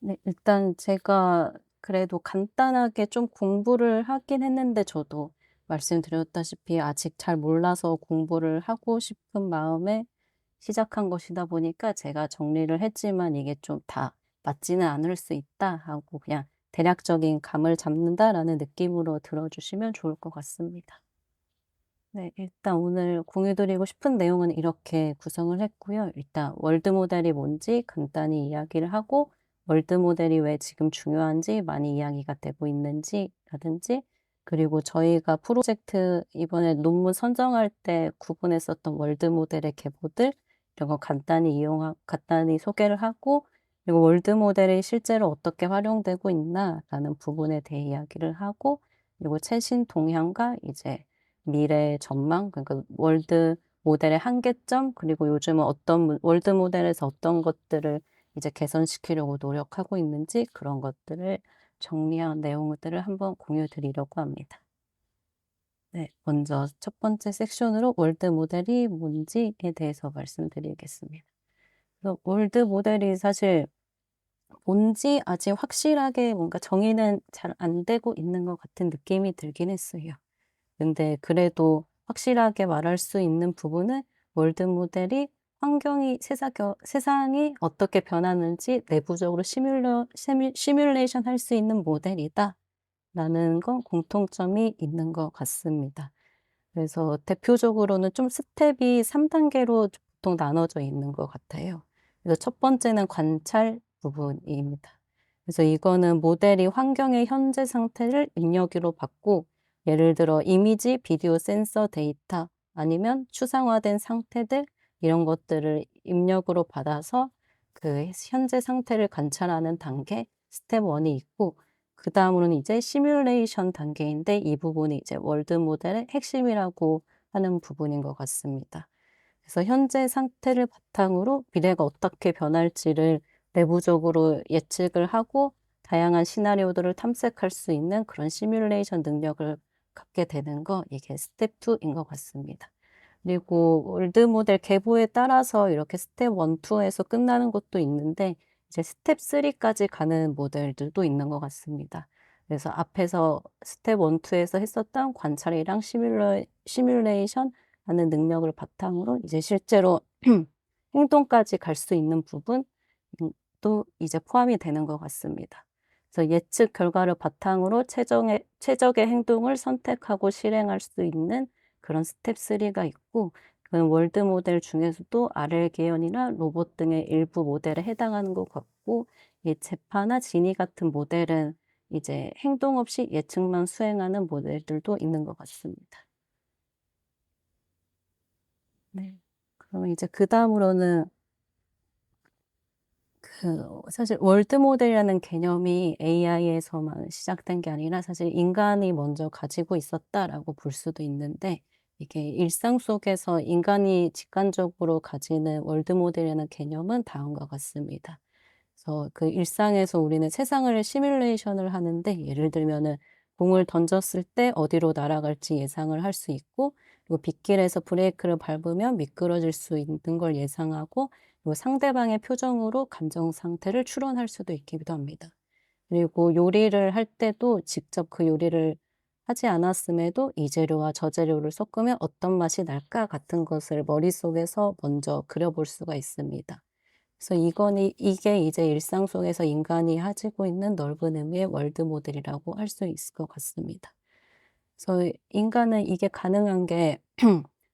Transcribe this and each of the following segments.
네. 일단 제가 그래도 간단하게 좀 공부를 하긴 했는데 저도 말씀드렸다시피 아직 잘 몰라서 공부를 하고 싶은 마음에 시작한 것이다 보니까 제가 정리를 했지만 이게 좀 다 맞지는 않을 수 있다 하고 그냥 '대략적인 감을 잡는다.'라는 느낌으로 들어 주시면 좋을 것 같습니다. 네. 일단 오늘 공유 드리고 싶은 내용은 이렇게 구성을 했고요. 일단 월드 모델이 뭔지 간단히 이야기를 하고 월드 모델이 왜 지금 중요한지 많이 이야기가 되고 있는지라든지 그리고 저희가 프로젝트 이번에 논문 선정할 때 구분했었던 월드 모델의 계보들 이런 거 간단히 소개를 하고 그리고 월드 모델이 실제로 어떻게 활용되고 있나라는 부분에 대해 이야기를 하고 그리고 최신 동향과 이제 미래의 전망 그러니까 월드 모델의 한계점 그리고 요즘은 어떤 월드 모델에서 어떤 것들을 이제 개선시키려고 노력하고 있는지 그런 것들을 정리한 내용들을 한번 공유 드리려고 합니다. 네. 먼저 첫 번째 섹션으로 월드 모델이 뭔지에 대해서 말씀드리겠습니다. 그래서 월드 모델이 사실 뭔지 아직 확실하게 뭔가 정의는 잘 안 되고 있는 것 같은 느낌이 들긴 했어요. 근데 그래도 확실하게 말할 수 있는 부분은 월드 모델이 환경이 세상이 어떻게 변하는지 내부적으로 시뮬레이션 할 수 있는 모델이다라는 건 공통점이 있는 것 같습니다. 그래서 대표적으로는 좀 스텝이 3 단계로 보통 나눠져 있는 것 같아요. 그래서 첫 번째는 관찰 부분입니다. 그래서 이거는 모델이 환경의 현재 상태를 입력으로 받고 예를 들어 이미지, 비디오, 센서 데이터 아니면 추상화된 상태들 이런 것들을 입력으로 받아서 그 현재 상태를 관찰하는 단계 스텝 1이 있고 그다음으로는 이제 시뮬레이션 단계인데 이 부분이 이제 월드 모델의 핵심이라고 하는 부분인 것 같습니다. 그래서 현재 상태를 바탕으로 미래가 어떻게 변할지를 내부적으로 예측을 하고 다양한 시나리오들을 탐색할 수 있는 그런 시뮬레이션 능력을 갖게 되는 거 이게 스텝 2인 것 같습니다. 그리고 월드 모델 계보에 따라서 이렇게 스텝 1, 2 에서 끝나는 것도 있는데 이제 스텝 3 까지 가는 모델들도 있는 것 같습니다. 그래서 앞에서 스텝 1, 2 에서 했었던 관찰이랑 시뮬레이션 하는 능력을 바탕으로 이제 실제로 행동까지 갈 수 있는 부분 또 이제 포함이 되는 것 같습니다. 그래서 예측 결과를 바탕으로 최적의 행동을 선택하고 실행할 수 있는 그런 스텝 3가 있고 그 월드 모델 중에서도 RL 계열이나 로봇 등의 일부 모델에 해당하는 것 같고 이 제파나 지니 같은 모델은 이제 행동 없이 예측만 수행하는 모델들도 있는 것 같습니다. 네. 그러면 이제 그다음으로는 사실 월드 모델이라는 개념이 AI에서만 시작된 게 아니라 사실 인간이 먼저 가지고 있었다라고 볼 수도 있는데 이게 일상 속에서 인간이 직관적으로 가지는 월드 모델이라는 개념은 다음과 같습니다. 그래서 그 일상에서 우리는 세상을 시뮬레이션을 하는데 예를 들면은 공을 던졌을 때 어디로 날아갈지 예상을 할 수 있고 그리고 빗길에서 브레이크를 밟으면 미끄러질 수 있는 걸 예상하고 그리고 상대방의 표정으로 감정 상태를 추론할 수도 있기도 합니다. 그리고 요리를 할 때도 직접 그 요리를 하지 않았음에도 '이 재료와 저 재료를 섞으면 어떤 맛이 날까?' 같은 것을 머릿속에서 먼저 그려 볼 수가 있습니다. 그래서 이게 이제 일상 속에서 인간이 가지고 있는 넓은 의미의 월드 모델이라고 할 수 있을 것 같습니다. 그래서 인간은 이게 가능한 게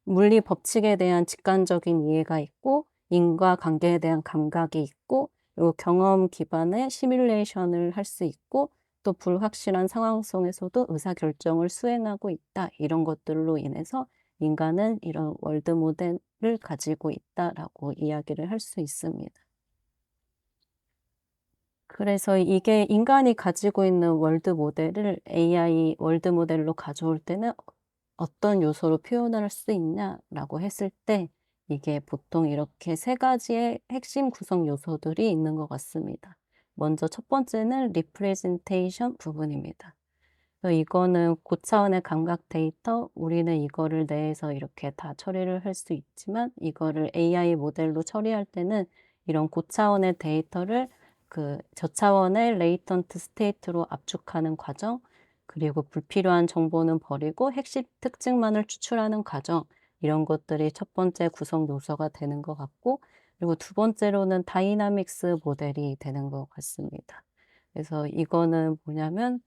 물리 법칙에 대한 직관적인 이해가 있고 인과관계에 대한 감각이 있고 그리고 경험 기반의 시뮬레이션을 할 수 있고 또 불확실한 상황 속에서도 의사결정을 수행하고 있다. 이런 것들로 인해서 인간은 이런 월드 모델을 가지고 있다라고 이야기를 할 수 있습니다. 그래서 이게 인간이 가지고 있는 월드 모델을 AI 월드 모델로 가져올 때는 어떤 요소로 표현을 할 수 있냐라고 했을 때 이게 보통 이렇게 세 가지의 핵심 구성 요소들이 있는 것 같습니다. 먼저 첫 번째는 리프레젠테이션 부분입니다. 그래서 이거는 고차원의 감각 데이터, 우리는 이거를 내에서 이렇게 다 처리를 할 수 있지만 이거를 AI 모델로 처리할 때는 이런 고차원의 데이터를 그 저차원의 레이턴트 스테이트로 압축하는 과정, 그리고 불필요한 정보는 버리고 핵심 특징만을 추출하는 과정, 이런 것들이 첫 번째 구성 요소가 되는 것 같고, 그리고 두 번째로는 다이나믹스 모델이 되는 것 같습니다. 그래서 이거는 뭐냐면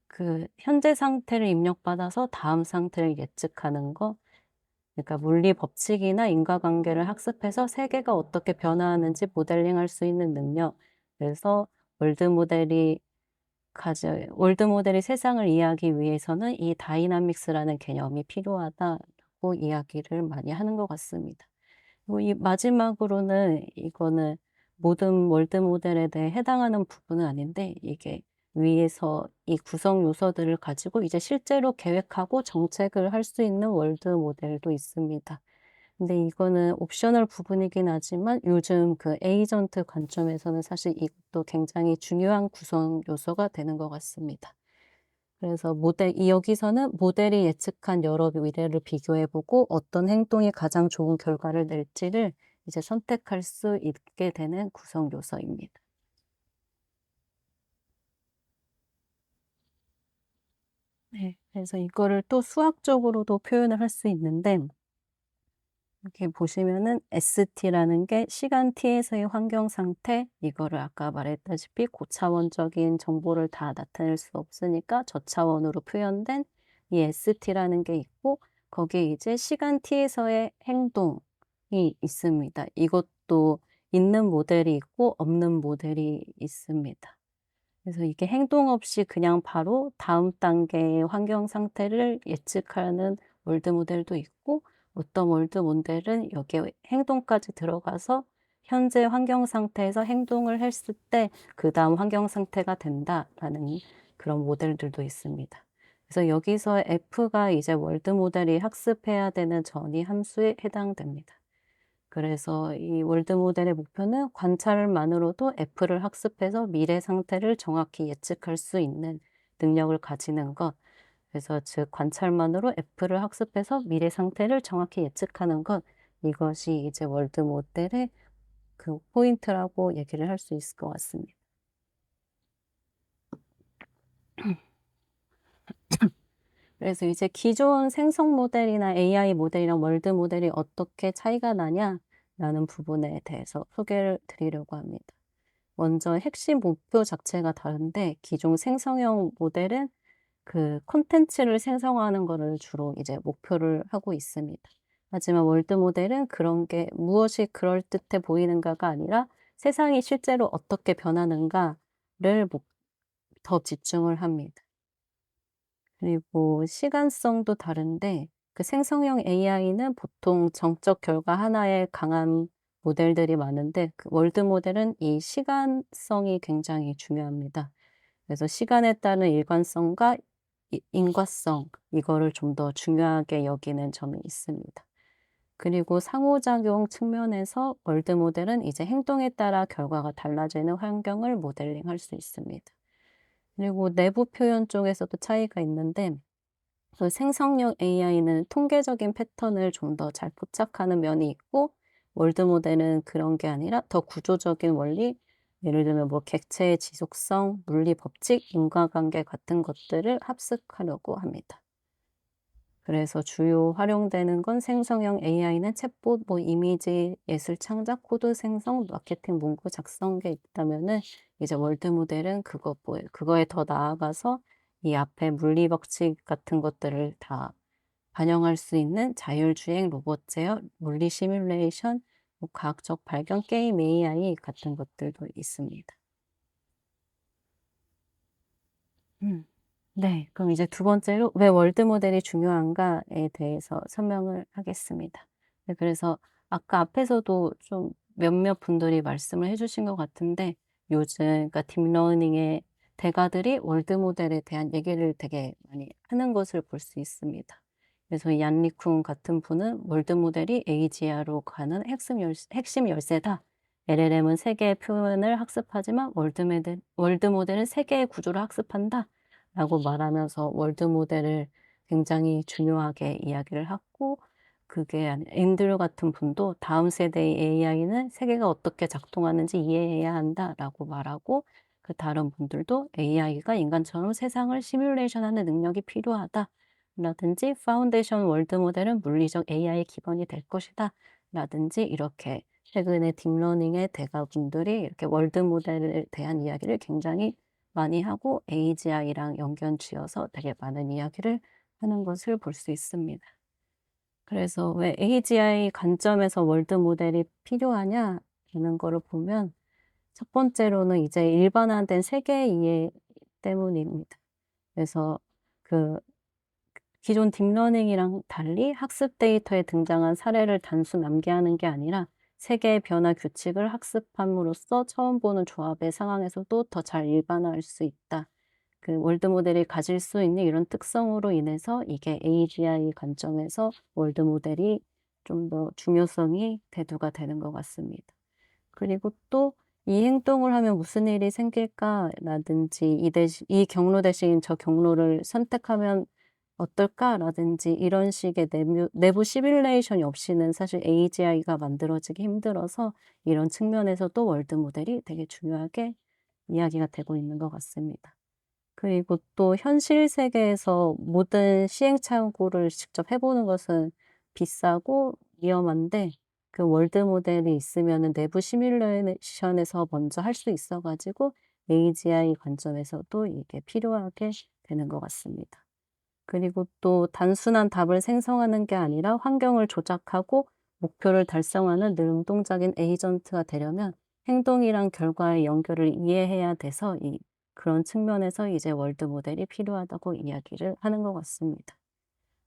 그 현재 상태를 입력받아서 다음 상태를 예측하는 거, 그러니까 물리 법칙이나 인과관계를 학습해서 세계가 어떻게 변화하는지 모델링할 수 있는 능력. 그래서 월드 모델이 세상을 이해하기 위해서는 이 다이나믹스라는 개념이 필요하다고 이야기를 많이 하는 것 같습니다. 그리고 이 마지막으로는 이거는 모든 월드 모델에 대해 해당하는 부분은 아닌데, 이게 위에서 이 구성 요소들을 가지고 이제 실제로 계획하고 정책을 할 수 있는 월드 모델도 있습니다. 근데 이거는 옵셔널 부분이긴 하지만 요즘 그 에이전트 관점에서는 사실 이것도 굉장히 중요한 구성 요소가 되는 것 같습니다. 그래서 여기서는 모델이 예측한 여러 미래를 비교해보고 어떤 행동이 가장 좋은 결과를 낼지를 이제 선택할 수 있게 되는 구성 요소입니다. 네, 그래서 이거를 또 수학적으로도 표현을 할 수 있는데, 이렇게 보시면은 ST라는 게 시간 t에서의 환경 상태, 이거를 아까 말했다시피 고차원적인 정보를 다 나타낼 수 없으니까 저차원으로 표현된 이 ST라는 게 있고, 거기에 이제 시간 t에서의 행동이 있습니다. 이것도 있는 모델이 있고 없는 모델이 있습니다. 그래서 이게 행동 없이 그냥 바로 다음 단계의 환경 상태를 예측하는 월드 모델도 있고, 어떤 월드 모델은 여기에 행동까지 들어가서 현재 환경 상태에서 행동을 했을 때 그 다음 환경 상태가 된다라는 그런 모델들도 있습니다. 그래서 여기서 F가 이제 월드 모델이 학습해야 되는 전이 함수에 해당됩니다. 그래서 이 월드 모델의 목표는 관찰만으로도 F를 학습해서 미래 상태를 정확히 예측할 수 있는 능력을 가지는 것. 그래서 즉 관찰만으로 F를 학습해서 미래 상태를 정확히 예측하는 것. 이것이 이제 월드 모델의 그 포인트라고 얘기를 할 수 있을 것 같습니다. 그래서 이제 기존 생성 모델이나 AI 모델이랑 월드 모델이 어떻게 차이가 나냐라는 부분에 대해서 소개를 드리려고 합니다. 먼저 핵심 목표 자체가 다른데, 기존 생성형 모델은 그 콘텐츠를 생성하는 거를 주로 이제 목표를 하고 있습니다. 하지만 월드 모델은 그런 게 무엇이 그럴듯해 보이는가가 아니라 세상이 실제로 어떻게 변하는가를 더 집중을 합니다. 그리고 시간성도 다른데, 그 생성형 AI는 보통 정적 결과 하나에 강한 모델들이 많은데, 그 월드 모델은 이 시간성이 굉장히 중요합니다. 그래서 시간에 따른 일관성과 인과성, 이거를 좀 더 중요하게 여기는 점이 있습니다. 그리고 상호작용 측면에서 월드 모델은 이제 행동에 따라 결과가 달라지는 환경을 모델링할 수 있습니다. 그리고 내부 표현 쪽에서도 차이가 있는데, 그 생성형 AI는 통계적인 패턴을 좀 더 잘 포착하는 면이 있고, 월드 모델은 그런 게 아니라 더 구조적인 원리, 예를 들면 뭐 객체의 지속성, 물리 법칙, 인과관계 같은 것들을 합숙하려고 합니다. 그래서 주요 활용되는 건 생성형 AI는 챗봇, 뭐 이미지, 예술 창작, 코드 생성, 마케팅 문구 작성게 있다면은 이제 월드 모델은 그거에 더 나아가서 이 앞에 물리 법칙 같은 것들을 다 반영할 수 있는 자율주행 로봇 제어, 물리 시뮬레이션, 뭐 과학적 발견 게임 AI 같은 것들도 있습니다. 음. 네, 그럼 이제 두 번째로 왜 월드 모델이 중요한가에 대해서 설명을 하겠습니다. 네, 그래서 아까 앞에서도 좀 몇몇 분들이 말씀을 해주신 것 같은데, 요즘 그러니까 딥러닝의 대가들이 월드 모델에 대한 얘기를 되게 많이 하는 것을 볼 수 있습니다. 그래서 이 얀리쿵 같은 분은 월드 모델이 AGI로 가는 핵심 열쇠다. LLM은 세 개의 표현을 학습하지만 월드 모델은 세 개의 구조를 학습한다. 라고 말하면서 월드 모델을 굉장히 중요하게 이야기를 하고, 그게 아니라 앤드류 같은 분도 "다음 세대의 AI는 세계가 어떻게 작동하는지 이해해야 한다."라고 말하고, 그 다른 분들도 "AI가 인간처럼 세상을 시뮬레이션하는 능력이 필요하다." 라든지 "파운데이션 월드 모델은 물리적 AI의 기본이 될 것이다." 라든지, 이렇게 최근에 딥러닝의 대가분들이 이렇게 월드 모델에 대한 이야기를 굉장히 많이 하고 AGI랑 연결 지어서 되게 많은 이야기를 하는 것을 볼 수 있습니다. 그래서 왜 AGI 관점에서 월드 모델이 필요하냐라는 거를 보면, 첫 번째로는 이제 일반화된 세계 이해 때문입니다. 그래서 그 기존 딥러닝이랑 달리 학습 데이터에 등장한 사례를 단순 암기하는 게 아니라 세계의 변화 규칙을 학습함으로써 처음 보는 조합의 상황에서도 더 잘 일반화할 수 있다. 그 월드 모델이 가질 수 있는 이런 특성으로 인해서 이게 AGI 관점에서 월드 모델이 좀 더 중요성이 대두가 되는 것 같습니다. 그리고 또 '이 행동을 하면 무슨 일이 생길까?'라든지 '이 경로 대신 저 경로를 선택하면 어떨까?'라든지 이런 식의 내부 시뮬레이션이 없이는 사실 AGI가 만들어지기 힘들어서, 이런 측면에서도 월드 모델이 되게 중요하게 이야기가 되고 있는 것 같습니다. 그리고 또 현실 세계에서 모든 시행착오를 직접 해 보는 것은 비싸고 위험한데, 그 월드 모델이 있으면은 내부 시뮬레이션에서 먼저 할 수 있어 가지고 AGI 관점에서도 이게 필요하게 되는 것 같습니다. 그리고 또 단순한 답을 생성하는 게 아니라 환경을 조작하고 목표를 달성하는 능동적인 에이전트가 되려면 행동이랑 결과의 연결을 이해해야 돼서, 그런 측면에서 이제 월드 모델이 필요하다고 이야기를 하는 것 같습니다.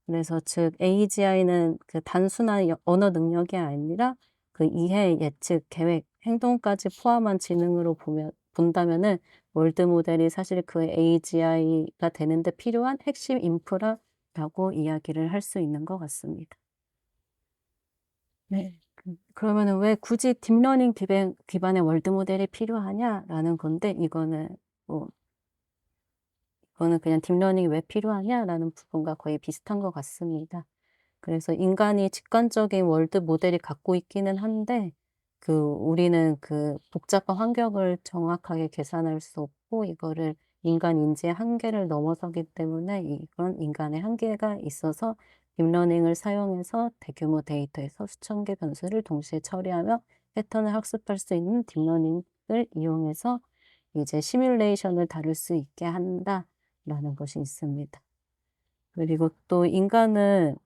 그래서 즉 AGI는 그 단순한 언어 능력이 아니라 그 이해, 예측, 계획, 행동까지 포함한 지능으로 본다면은 월드 모델이 사실 그 AGI가 되는 데 필요한 핵심 인프라라고 이야기를 할 수 있는 것 같습니다. 네. 그러면은 왜 굳이 딥러닝 기반의 월드 모델이 필요하냐라는 건데, 뭐 이거는 그냥 '딥러닝이 왜 필요하냐?'라는 부분과 거의 비슷한 것 같습니다. 그래서 인간이 직관적인 월드 모델이 갖고 있기는 한데, 우리는 그 복잡한 환경을 정확하게 계산할 수 없고, 이거를 인간 인지의 한계를 넘어서기 때문에 이건 인간의 한계가 있어서 딥러닝을 사용해서 대규모 데이터에서 수천 개 변수를 동시에 처리하며 패턴을 학습할 수 있는 딥러닝을 이용해서 이제 시뮬레이션을 다룰 수 있게 한다라는 것이 있습니다. 그리고 또 인간은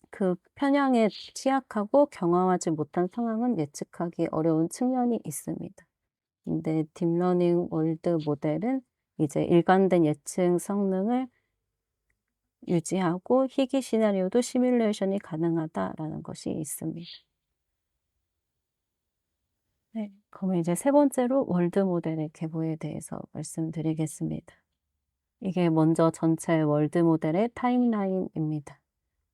그 편향에 취약하고 경험하지 못한 상황은 예측하기 어려운 측면이 있습니다. 근데 딥러닝 월드 모델은 이제 일관된 예측 성능을 유지하고 희귀 시나리오도 시뮬레이션이 가능하다라는 것이 있습니다. 네. 그러면 이제 세 번째로 월드 모델의 계보에 대해서 말씀드리겠습니다. 이게 먼저 전체 월드 모델의 타임라인입니다.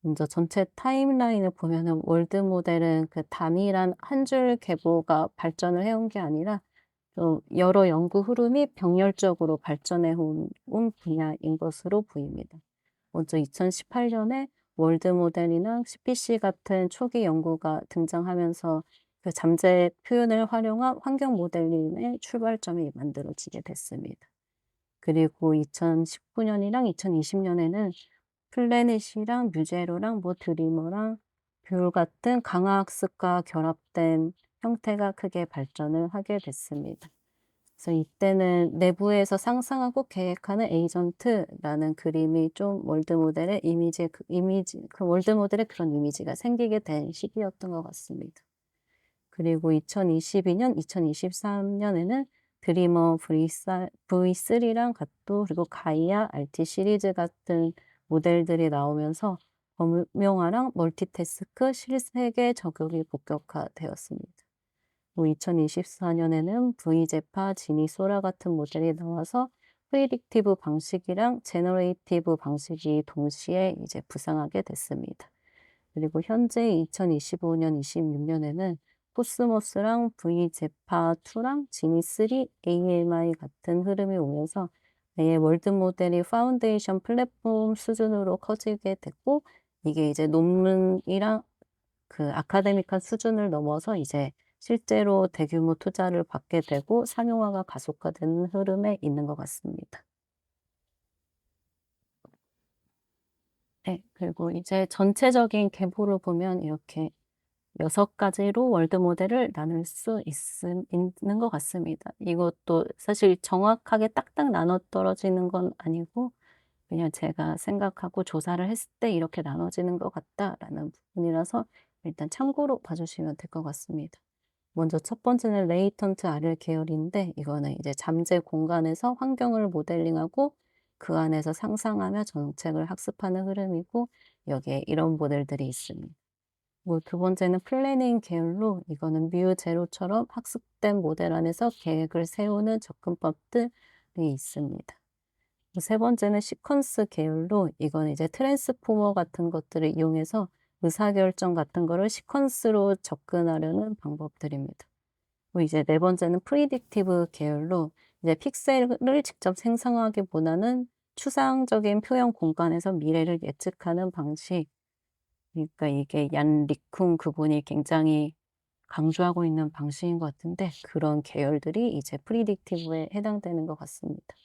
먼저 전체 타임라인을 보면은 월드 모델은 그 단일한 한 줄 계보가 발전을 해온 게 아니라 좀 여러 연구 흐름이 병렬적으로 발전해 온 분야인 것으로 보입니다. 먼저 2018 년에 월드 모델이나 CPC 같은 초기 연구가 등장하면서 그 잠재 표현을 활용한 환경 모델링의 출발점이 만들어지게 됐습니다. 그리고 2019 년이랑 2020 년에는 플래닛이랑 뮤제로랑 뭐 드리머랑 뷰 같은 강화학습과 결합된 형태가 크게 발전을 하게 됐습니다. 그래서 이때는 내부에서 상상하고 계획하는 에이전트라는 그림이 좀 월드 모델의 그 월드 모델의 그런 이미지가 생기게 된 시기였던 것 같습니다. 그리고 2022 년, 2023 년에는 드리머 V3랑 갓도, 그리고 가이아, RT 시리즈 같은 모델들이 나오면서 범용화랑 멀티태스크 실세계 적용이 본격화되었습니다. 또 2024 년에는 V제파, 지니, 소라 같은 모델이 나와서 프리딕티브 방식이랑 제너레이티브 방식이 동시에 이제 부상하게 됐습니다. 그리고 현재 2025 년, 26 년에는 코스모스랑 V제파2랑 지니3, AMI 같은 흐름이 오면서 아예 월드 모델이 파운데이션 플랫폼 수준으로 커지게 됐고, 이게 이제 논문이랑 그 아카데믹한 수준을 넘어서 이제 실제로 대규모 투자를 받게 되고 상용화가 가속화되는 흐름에 있는 것 같습니다. 네. 그리고 이제 전체적인 계보를 보면 이렇게 6가지로 월드 모델을 나눌 수 있는 것 같습니다. 이것도 사실 정확하게 딱딱 나눠떨어지는 건 아니고 그냥 제가 생각하고 조사를 했을 때 이렇게 나눠지는 것 같다라는 부분이라서 일단 참고로 봐 주시면 될 것 같습니다. 먼저 첫 번째는 레이턴트 RL 계열인데 이거는 이제 잠재 공간에서 환경을 모델링하고 그 안에서 상상하며 정책을 학습하는 흐름이고 여기에 이런 모델들이 있습니다. 뭐 두 번째는 플래닝 계열로 이거는 뮤 제로처럼 학습된 모델 안에서 계획을 세우는 접근법들이 있습니다. 세 번째는 시퀀스 계열로 이건 이제 트랜스포머 같은 것들을 이용해서 의사결정 같은 거를 시퀀스로 접근하려는 방법들입니다. 이제 네 번째는 프리딕티브 계열로 이제 픽셀을 직접 생성하기보다는 추상적인 표현 공간에서 미래를 예측하는 방식. 그러니까 이게 얀 리쿵 그분이 굉장히 강조하고 있는 방식인 것 같은데 그런 계열들이 이제 프리딕티브에 해당되는 것 같습니다.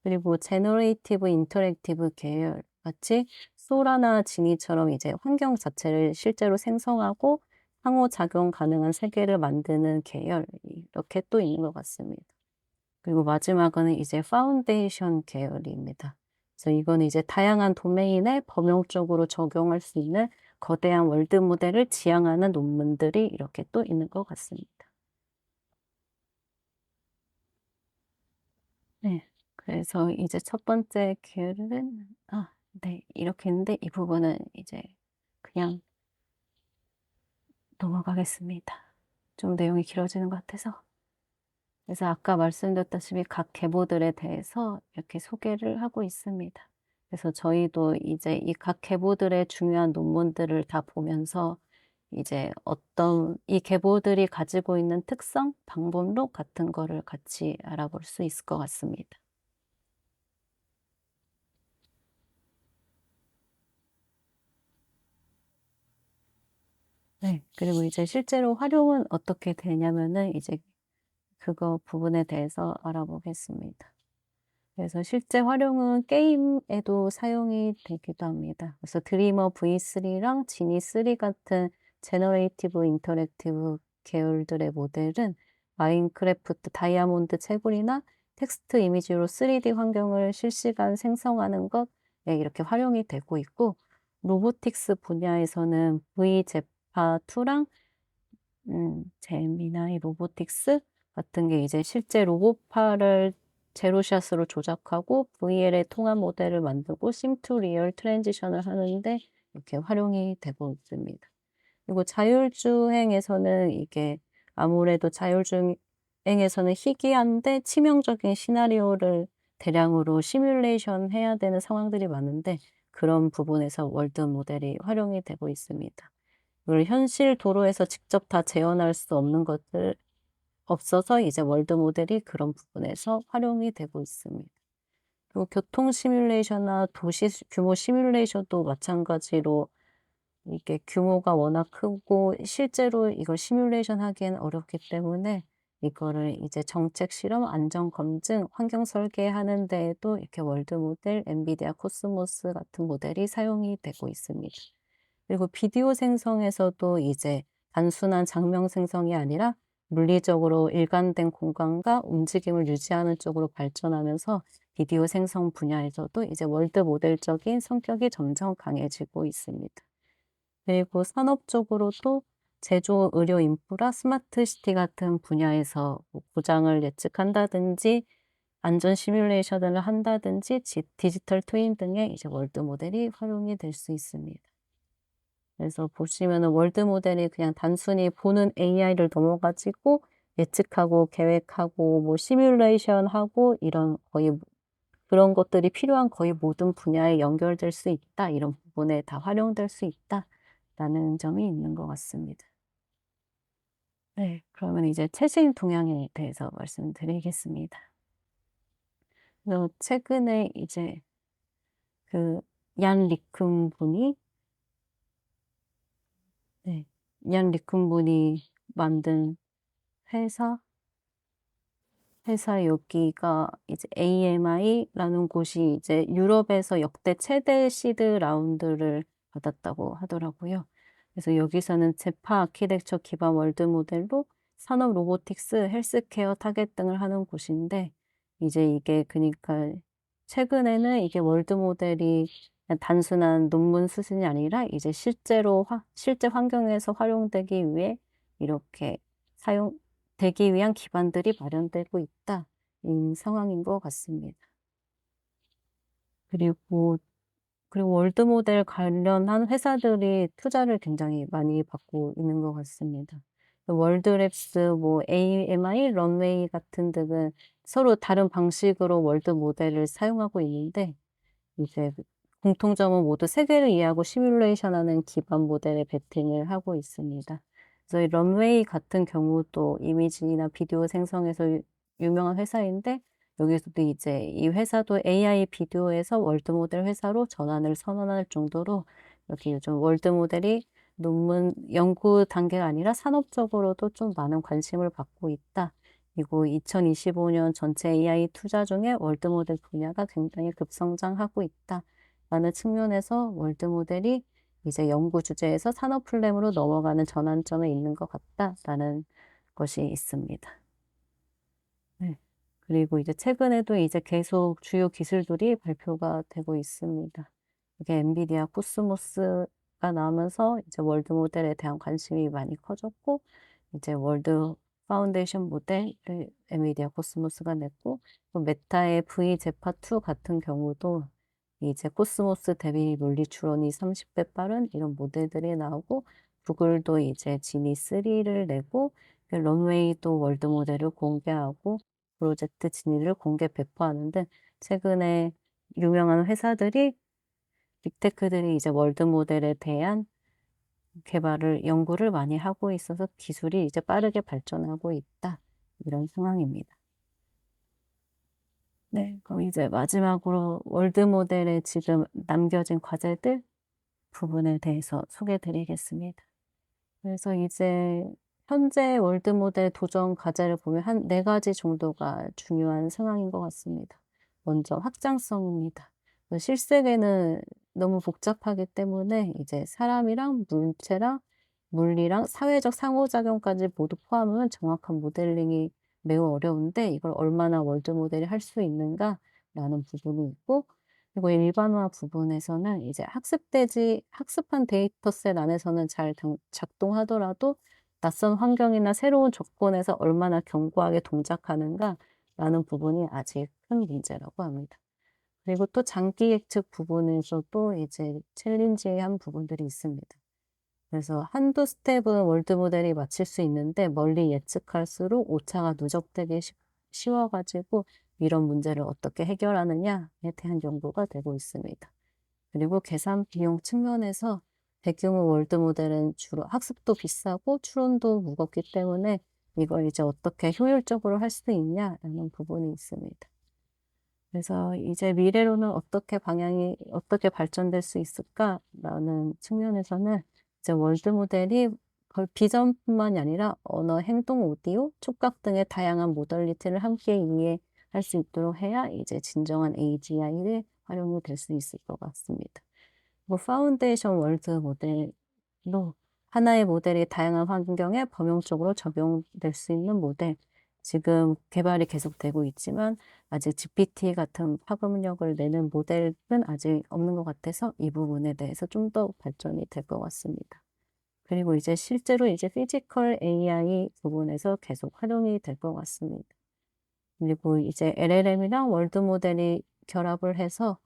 그리고 제너레이티브 인터랙티브 계열 같이 소라나 지니처럼 이제 환경 자체를 실제로 생성하고 상호작용 가능한 세계를 만드는 계열 이렇게 또 있는 것 같습니다. 그리고 마지막은 이제 파운데이션 계열입니다. 그래서 이거는 이제 다양한 도메인에 범용적으로 적용할 수 있는 거대한 월드 모델을 지향하는 논문들이 이렇게 또 있는 것 같습니다. 네. 그래서 이제 첫 번째 계열은 네. 이렇게 했는데 이 부분은 이제 그냥 넘어가겠습니다. 좀 내용이 길어지는 것 같아서. 그래서 아까 말씀드렸다시피 각 계보들에 대해서 이렇게 소개를 하고 있습니다. 그래서 저희도 이제 이 각 계보들의 중요한 논문들을 다 보면서 이제 어떤 이 계보들이 가지고 있는 특성, 방법론 같은 거를 같이 알아볼 수 있을 것 같습니다. 네. 그리고 이제 실제로 활용은 어떻게 되냐면은 이제 그거 부분에 대해서 알아보겠습니다. 그래서 실제 활용은 게임에도 사용이 되기도 합니다. 그래서 드리머 V3랑 지니 3 같은 제너레이티브 인터랙티브 계열들의 모델은 마인크래프트 다이아몬드 채굴이나 텍스트 이미지로 3D 환경을 실시간 생성하는 것에 이렇게 활용이 되고 있고 로보틱스 분야에서는 V제파2랑 제미나이 로보틱스 같은 게 이제 실제 로봇파를 제로샷으로 조작하고 VL의 통합 모델을 만들고 심2 리얼 트랜지션을 하는데 이렇게 활용이 되고 있습니다. 그리고 자율주행에서는 이게 아무래도 자율주행에서는 희귀한데 치명적인 시나리오를 대량으로 시뮬레이션 해야 되는 상황들이 많은데 그런 부분에서 월드 모델이 활용이 되고 있습니다. 그리고 현실 도로에서 직접 다 재현할 수 없는 것들 없어서 이제 월드 모델이 그런 부분에서 활용이 되고 있습니다. 그리고 교통 시뮬레이션이나 도시 규모 시뮬레이션도 마찬가지로 이게 규모가 워낙 크고 실제로 이걸 시뮬레이션 하기엔 어렵기 때문에 이거를 이제 정책 실험, 안전 검증, 환경 설계하는 데에도 이렇게 월드 모델, 엔비디아 코스모스 같은 모델이 사용이 되고 있습니다. 그리고 비디오 생성에서도 이제 단순한 장면 생성이 아니라 물리적으로 일관된 공간과 움직임을 유지하는 쪽으로 발전하면서 비디오 생성 분야에서도 이제 월드 모델적인 성격이 점점 강해지고 있습니다. 그리고 산업적으로도 제조, 의료 인프라, 스마트 시티 같은 분야에서 뭐 고장을 예측한다든지 안전 시뮬레이션을 한다든지 디지털 트윈 등의 이제 월드 모델이 활용이 될 수 있습니다. 그래서 보시면은 월드 모델이 그냥 단순히 보는 AI를 넘어가지고 예측하고 계획하고 뭐 시뮬레이션하고 이런 거의 그런 것들이 필요한 거의 모든 분야에 연결될 수 있다. 이런 부분에 다 활용될 수 있다라는 점이 있는 것 같습니다. 네. 그러면 이제 최신 동향에 대해서 말씀드리겠습니다. 그래서 최근에 이제 그 얀 리쿵 분이 네. 이안 리큰 분이 만든 회사 여기가 이제 AMI라는 곳이 이제 유럽에서 역대 최대 시드 라운드를 받았다고 하더라고요. 그래서 여기서는 제파 아키텍처 기반 월드 모델로 산업 로보틱스, 헬스케어 타겟 등을 하는 곳인데, 이제 이게 그니까 최근에는 이게 월드 모델이 그냥 단순한 논문 수준이 아니라 이제 실제로 실제 환경에서 활용되기 위해 이렇게 되기 위한 기반들이 마련되고 있다. 이 상황인 것 같습니다. 그리고 월드 모델 관련한 회사들이 투자를 굉장히 많이 받고 있는 것 같습니다. 월드랩스, 뭐 AMI, 런웨이 같은 등은 서로 다른 방식으로 월드 모델을 사용하고 있는데, 이제 공통점은 모두 세계를 이해하고 시뮬레이션하는 기반 모델에 베팅을 하고 있습니다. 그래서 이 런웨이 같은 경우도 이미지나 비디오 생성에서 유명한 회사인데, 여기서도 이제 이 회사도 AI 비디오에서 월드 모델 회사로 전환을 선언할 정도로 이렇게 요즘 월드 모델이 논문 연구 단계가 아니라 산업적으로도 좀 많은 관심을 받고 있다. 그리고 2025년 전체 AI 투자 중에 월드 모델 분야가 굉장히 급성장하고 있다. 라는 측면에서 월드 모델이 이제 연구 주제에서 산업 플랫폼으로 넘어가는 전환점에 있는 것 같다라는 것이 있습니다. 네. 그리고 이제 최근에도 이제 계속 주요 기술들이 발표가 되고 있습니다. 이게 엔비디아 코스모스가 나오면서 이제 월드 모델에 대한 관심이 많이 커졌고, 이제 월드 파운데이션 모델을 엔비디아 코스모스가 냈고, 또 메타의 V 제파2 같은 경우도 이제 코스모스 대비 물리 추론이 30배 빠른 이런 모델들이 나오고, 구글도 이제 지니 3를 내고, 런웨이도 월드 모델을 공개하고, 프로젝트 진위를 공개 배포하는 등 최근에 유명한 회사들이 빅테크들이 이제 월드 모델에 대한 개발을 연구를 많이 하고 있어서 기술이 이제 빠르게 발전하고 있다. 이런 상황입니다. 네, 그럼 이제 마지막으로 월드 모델에 지금 남겨진 과제들 부분에 대해서 소개해 드리겠습니다. 그래서 이제 현재 월드 모델 도전 과제를 보면 한 네 가지 정도가 중요한 상황인 것 같습니다. 먼저 확장성입니다. 실생에는 너무 복잡하기 때문에 이제 사람이랑 물체랑 물리랑 사회적 상호작용까지 모두 포함하면 정확한 모델링이 매우 어려운데, 이걸 얼마나 월드 모델이 할 수 있는가라는 부분이 있고, 그리고 일반화 부분에서는 이제 학습한 데이터셋 안에서는 잘 작동하더라도 낯선 환경이나 새로운 조건에서 얼마나 견고하게 동작하는가라는 부분이 아직 큰 문제라고 합니다. 그리고 또 장기 예측 부분에서도 이제 챌린지한 부분들이 있습니다. 그래서 한두 스텝은 월드 모델이 맞출 수 있는데 멀리 예측할수록 오차가 누적되기 쉬워가지고 이런 문제를 어떻게 해결하느냐에 대한 연구가 되고 있습니다. 그리고 계산 비용 측면에서 대규모 월드 모델은 주로 학습도 비싸고 추론도 무겁기 때문에 이걸 이제 어떻게 효율적으로 할 수 있냐라는 부분이 있습니다. 그래서 이제 미래로는 어떻게 발전될 수 있을까라는 측면에서는 이제 월드 모델이 비전뿐만이 아니라 언어, 행동, 오디오, 촉각 등의 다양한 모델리티를 함께 이해할 수 있도록 해야 이제 진정한 AGI를 활용이 될 수 있을 것 같습니다. 뭐 파운데이션 월드 모델로 하나의 모델이 다양한 환경에 범용적으로 적용될 수 있는 모델, 지금 개발이 계속되고 있지만 아직 GPT 같은 파급력을 내는 모델은 아직 없는 것 같아서 이 부분에 대해서 좀 더 발전이 될 것 같습니다. 그리고 이제 실제로 이제 피지컬 AI 부분에서 계속 활용이 될 것 같습니다. 그리고 이제 LLM이랑 월드 모델이 결합을 해서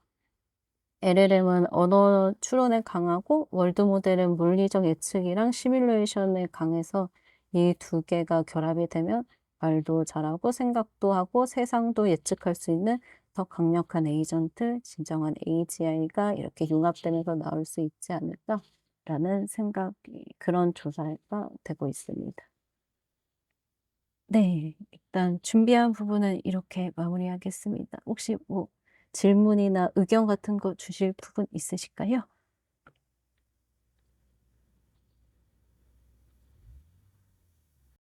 LLM은 언어 추론에 강하고 월드 모델은 물리적 예측이랑 시뮬레이션에 강해서 이 두 개가 결합이 되면 말도 잘하고 생각도 하고 세상도 예측할 수 있는 더 강력한 에이전트, 진정한 AGI가 이렇게 융합되면서 나올 수 있지 않을까라는 그런 조사가 되고 있습니다. 네, 일단 준비한 부분은 이렇게 마무리하겠습니다. 혹시 뭐 질문이나 의견 같은 거 주실 부분 있으실까요?